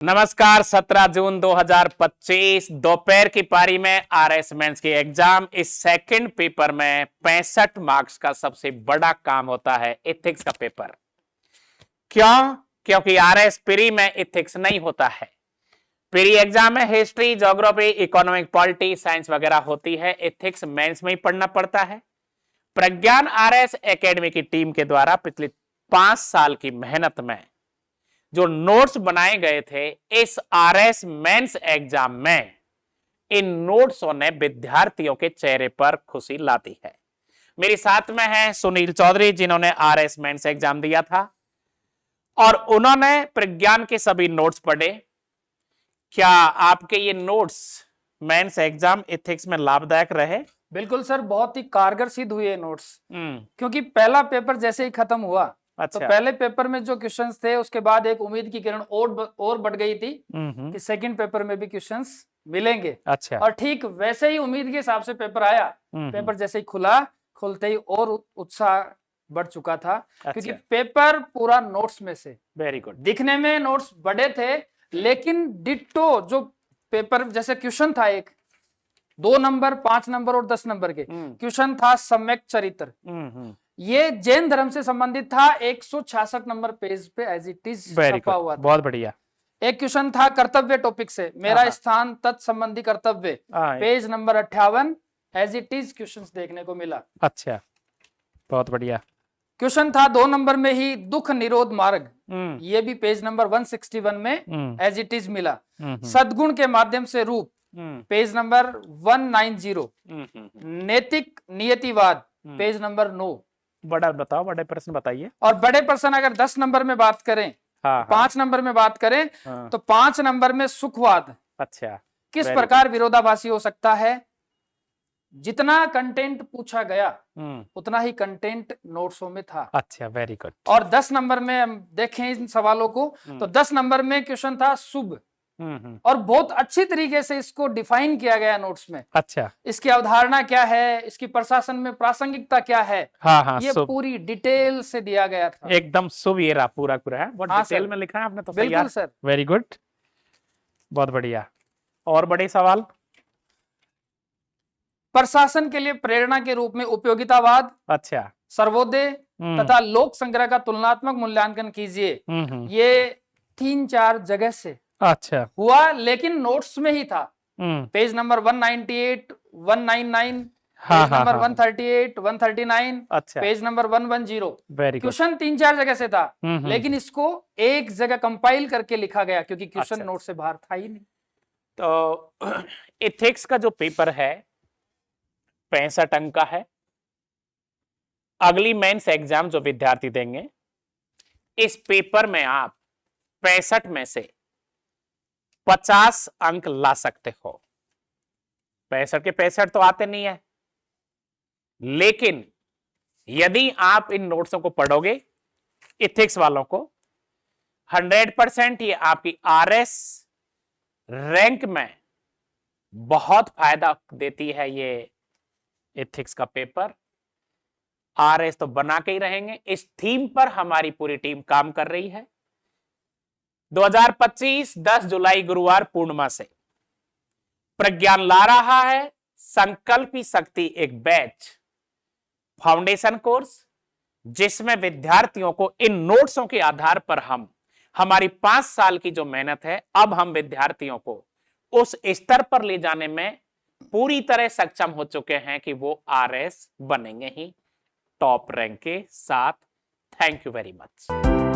नमस्कार। 17 जून 2025 दोपहर की पारी में आरएस मेंस की एग्जाम। इस सेकंड पेपर में 65 मार्क्स का सबसे बड़ा काम होता है एथिक्स का पेपर। क्यों? क्योंकि आरएस प्री में एथिक्स नहीं होता है। प्री एग्जाम में history, geography, economic, polity, science वगैरह होती है। एथिक्स मेंस में ही पढ़ना पड़ता है। प्रज्ञान आरएस एकेडमी की टीम के द्वारा पिछले 5 साल की मेहनत में जो नोट्स बनाए गए थे इस आरएस मेंस एग्जाम में, इन नोट्सों ने विद्यार्थियों के चेहरे पर खुशी लाती है। मेरे साथ में है सुनील चौधरी, जिन्होंने आरएस मेंस एग्जाम दिया था और उन्होंने प्रज्ञान के सभी नोट्स पढ़े। क्या आपके ये नोट्स मेंस एग्जाम एथिक्स में लाभदायक रहे? बिल्कुल सर, बहुत ही कारगर सिद्ध हुए नोट्स। क्योंकि पहला पेपर जैसे ही खत्म हुआ तो पहले पेपर में जो क्वेश्चंस थे उसके बाद एक उम्मीद की किरण और बढ़ गई थी कि सेकंड पेपर में भी क्वेश्चंस मिलेंगे। अच्छा। और ठीक वैसे ही उम्मीद के हिसाब से पेपर आया। पेपर जैसे ही खुलते ही और उत्साह बढ़ चुका था। क्योंकि पेपर पूरा नोट्स में से, वेरी गुड, दिखने में नोट्स बड़े थे लेकिन डिट्टो जो पेपर जैसे क्वेश्चन था, एक 2 नंबर, 5 नंबर और 10 नंबर के क्वेश्चन था सम्यक चरित्र। ये जैन धर्म से संबंधित था। 166 नंबर पेज पे एज इट इज छपा हुआ था। बहुत बढ़िया। एक क्वेश्चन था कर्तव्य टॉपिक से, मेरा स्थान तत्संबंधी कर्तव्य, page number 58 as it is questions देखने को मिला। अच्छा, बहुत बढ़िया। क्वेश्चन था 2 नंबर में ही दुख निरोध मार्ग, ये भी पेज नंबर 161 में एज इट इज मिला। सद्गुण के माध्यम से रूप, पेज नंबर 190। नैतिक नियतिवाद, पेज नंबर 9। बड़ा बताओ, बड़े प्रश्न बताइए। और बड़े प्रश्न अगर 10 नंबर में बात करें, 5 नंबर में बात करें तो 5 नंबर में सुखवाद। अच्छा, किस प्रकार विरोधाभासी हो सकता है। जितना कंटेंट पूछा गया उतना ही कंटेंट नोट्सों में था। अच्छा, वेरी गुड। और 10 नंबर में हम देखें इन सवालों को तो 10 नंबर में क्वेश्चन था शुभ, और बहुत अच्छी तरीके से इसको डिफाइन किया गया नोट्स में। अच्छा, इसकी अवधारणा क्या है, इसकी प्रशासन में प्रासंगिकता क्या है, ये पूरी डिटेल से दिया गया था। एकदम शुभ, ये पूरा है, बहुत डिटेल में लिखा है आपने तो। बिल्कुल सर, वेरी गुड, बहुत बढ़िया। और बड़े सवाल, प्रशासन के लिए प्रेरणा के रूप में उपयोगितावाद, अच्छा, सर्वोदय तथा लोक संग्रह का तुलनात्मक मूल्यांकन कीजिए। ये 3-4 जगह से अच्छा हुआ लेकिन नोट्स में ही था। पेज नंबर 198, 199, पेज नंबर 138, 139, अच्छा, पेज नंबर 110। क्वेश्चन 3-4 जगह से था लेकिन इसको एक जगह कंपाइल करके लिखा गया क्योंकि क्वेश्चन नोट से बाहर था ही नहीं। तो एथिक्स का जो पेपर है 65 अंक का है। अगली मेंस एग्जाम जो विद्यार्थी देंगे, इस पेपर में आप 65 में से 50 अंक ला सकते हो। 65 के 65 तो आते नहीं है, लेकिन यदि आप इन नोट्सों को पढ़ोगे एथिक्स वालों को, 100% ये आपकी आरएस रैंक में बहुत फायदा देती है। ये एथिक्स का पेपर आरएस तो बना के ही रहेंगे। इस थीम पर हमारी पूरी टीम काम कर रही है। 2025 10 जुलाई गुरुवार पूर्णिमा से प्रज्ञान ला रहा है संकल्प की शक्ति, एक बैच फाउंडेशन कोर्स, जिसमें विद्यार्थियों को इन नोट्सों के आधार पर हमारी 5 साल की जो मेहनत है, अब हम विद्यार्थियों को उस स्तर पर ले जाने में पूरी तरह सक्षम हो चुके हैं कि वो आरएस बनेंगे ही टॉप रैंक के साथ। Thank you very much.